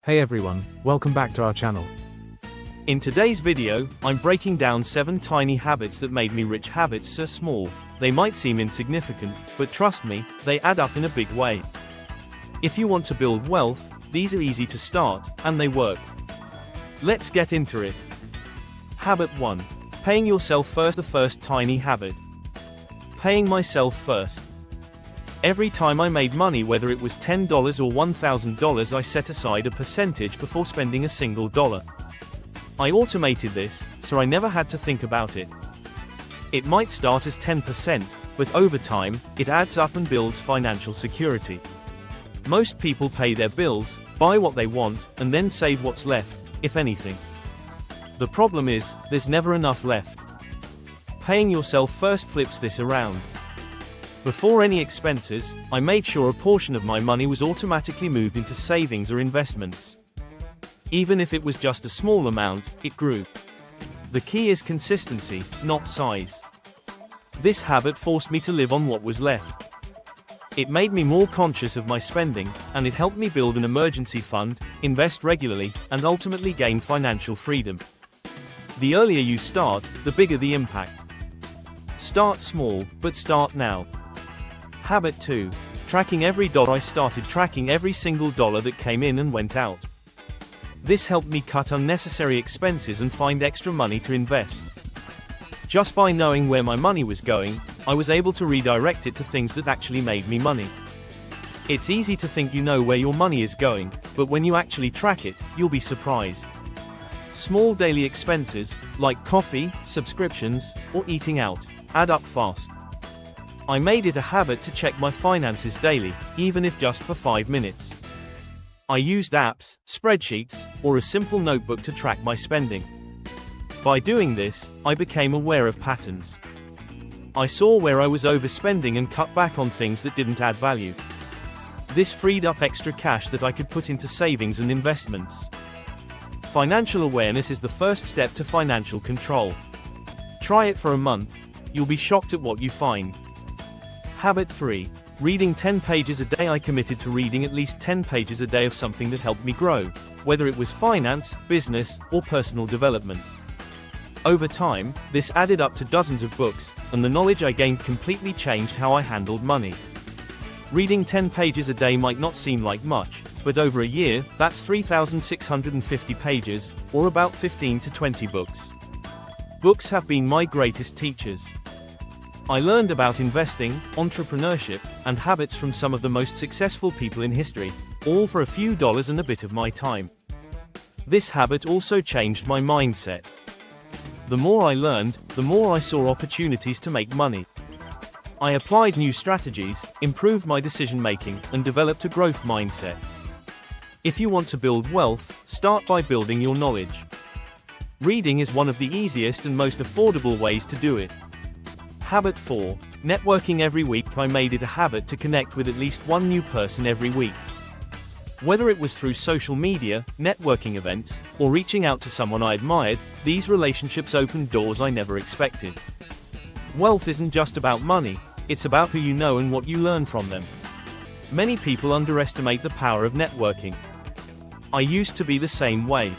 Hey everyone, welcome back to our channel. In today's video, I'm breaking down 7 tiny habits that made me rich. Habits so small, they might seem insignificant, but trust me, they add up in a big way. If you want to build wealth, these are easy to start, and they work. Let's get into it. Habit 1. Paying yourself first. The first tiny habit. Paying myself first. Every time I made money, whether it was $10 or $1,000, I set aside a percentage before spending a single dollar. I automated this, so I never had to think about it. It might start as 10%, but over time, it adds up and builds financial security. Most people pay their bills, buy what they want, and then save what's left, if anything. The problem is, there's never enough left. Paying yourself first flips this around. Before any expenses, I made sure a portion of my money was automatically moved into savings or investments. Even if it was just a small amount, it grew. The key is consistency, not size. This habit forced me to live on what was left. It made me more conscious of my spending, and it helped me build an emergency fund, invest regularly, and ultimately gain financial freedom. The earlier you start, the bigger the impact. Start small, but start now. Habit 2. Tracking every dollar. I started tracking every single dollar that came in and went out. This helped me cut unnecessary expenses and find extra money to invest. Just by knowing where my money was going, I was able to redirect it to things that actually made me money. It's easy to think you know where your money is going, but when you actually track it, you'll be surprised. Small daily expenses, like coffee, subscriptions, or eating out, add up fast. I made it a habit to check my finances daily, even if just for 5 minutes. I used apps, spreadsheets, or a simple notebook to track my spending. By doing this, I became aware of patterns. I saw where I was overspending and cut back on things that didn't add value. This freed up extra cash that I could put into savings and investments. Financial awareness is the first step to financial control. Try it for a month. You'll be shocked at what you find. Habit 3. Reading 10 pages a day. I committed to reading at least 10 pages a day of something that helped me grow, whether it was finance, business, or personal development. Over time, this added up to dozens of books, and the knowledge I gained completely changed how I handled money. Reading 10 pages a day might not seem like much, but over a year, that's 3,650 pages, or about 15 to 20 books. Books have been my greatest teachers. I learned about investing, entrepreneurship, and habits from some of the most successful people in history, all for a few dollars and a bit of my time. This habit also changed my mindset. The more I learned, the more I saw opportunities to make money. I applied new strategies, improved my decision-making, and developed a growth mindset. If you want to build wealth, start by building your knowledge. Reading is one of the easiest and most affordable ways to do it. Habit 4. Networking every week. I made it a habit to connect with at least one new person every week. Whether it was through social media, networking events, or reaching out to someone I admired, these relationships opened doors I never expected. Wealth isn't just about money, it's about who you know and what you learn from them. Many people underestimate the power of networking. I used to be the same way.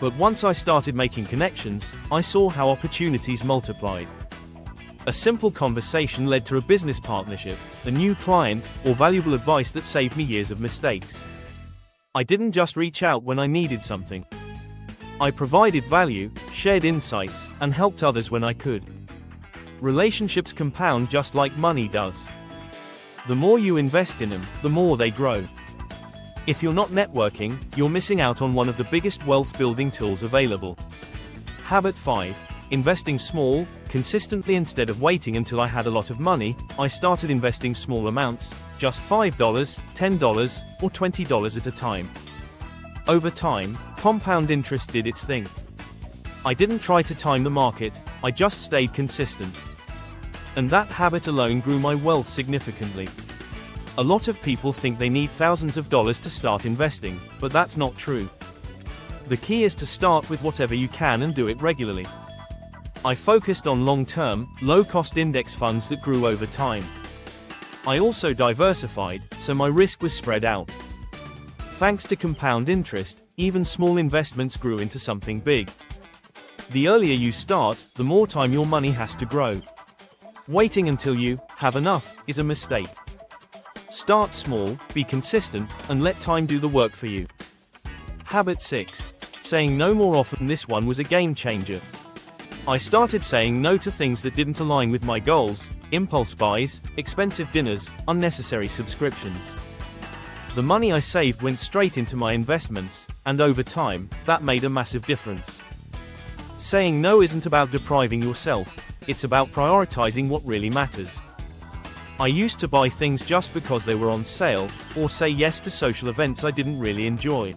But once I started making connections, I saw how opportunities multiplied. A simple conversation led to a business partnership, a new client, or valuable advice that saved me years of mistakes. I didn't just reach out when I needed something. I provided value, shared insights, and helped others when I could. Relationships compound just like money does. The more you invest in them, the more they grow. If you're not networking, you're missing out on one of the biggest wealth-building tools available. Habit 5. Investing small, consistently. Instead of waiting until I had a lot of money, I started investing small amounts, just $5, $10, or $20 at a time. Over time, compound interest did its thing. I didn't try to time the market, I just stayed consistent. And that habit alone grew my wealth significantly. A lot of people think they need thousands of dollars to start investing, but that's not true. The key is to start with whatever you can and do it regularly. I focused on long-term, low-cost index funds that grew over time. I also diversified, so my risk was spread out. Thanks to compound interest, even small investments grew into something big. The earlier you start, the more time your money has to grow. Waiting until you have enough is a mistake. Start small, be consistent, and let time do the work for you. Habit 6. Saying no more often. This one was a game changer. I started saying no to things that didn't align with my goals: impulse buys, expensive dinners, unnecessary subscriptions. The money I saved went straight into my investments, and over time, that made a massive difference. Saying no isn't about depriving yourself, it's about prioritizing what really matters. I used to buy things just because they were on sale, or say yes to social events I didn't really enjoy.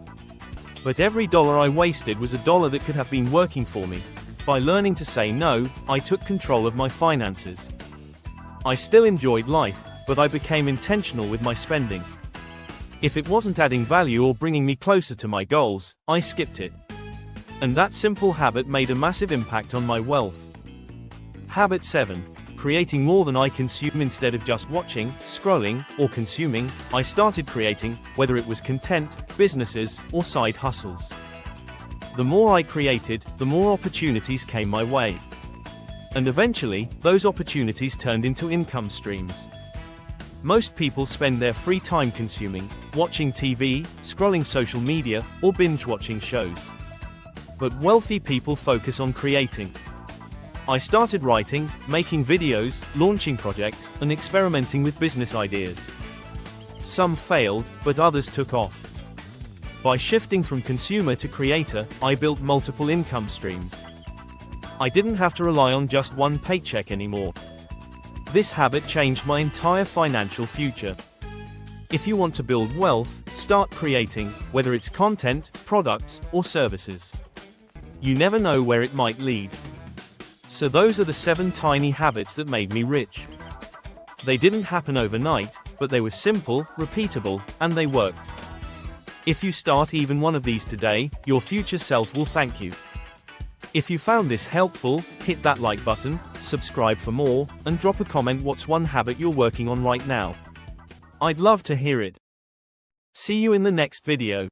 But every dollar I wasted was a dollar that could have been working for me. By learning to say no, I took control of my finances. I still enjoyed life, but I became intentional with my spending. If it wasn't adding value or bringing me closer to my goals, I skipped it. And that simple habit made a massive impact on my wealth. Habit 7. Creating more than I consume. Instead of just watching, scrolling, or consuming, I started creating, whether it was content, businesses, or side hustles. The more I created, the more opportunities came my way. And eventually, those opportunities turned into income streams. Most people spend their free time consuming, watching TV, scrolling social media, or binge-watching shows. But wealthy people focus on creating. I started writing, making videos, launching projects, and experimenting with business ideas. Some failed, but others took off. By shifting from consumer to creator, I built multiple income streams. I didn't have to rely on just one paycheck anymore. This habit changed my entire financial future. If you want to build wealth, start creating, whether it's content, products, or services. You never know where it might lead. So those are the 7 tiny habits that made me rich. They didn't happen overnight, but they were simple, repeatable, and they worked. If you start even one of these today, your future self will thank you. If you found this helpful, hit that like button, subscribe for more, and drop a comment. What's one habit you're working on right now? I'd love to hear it. See you in the next video.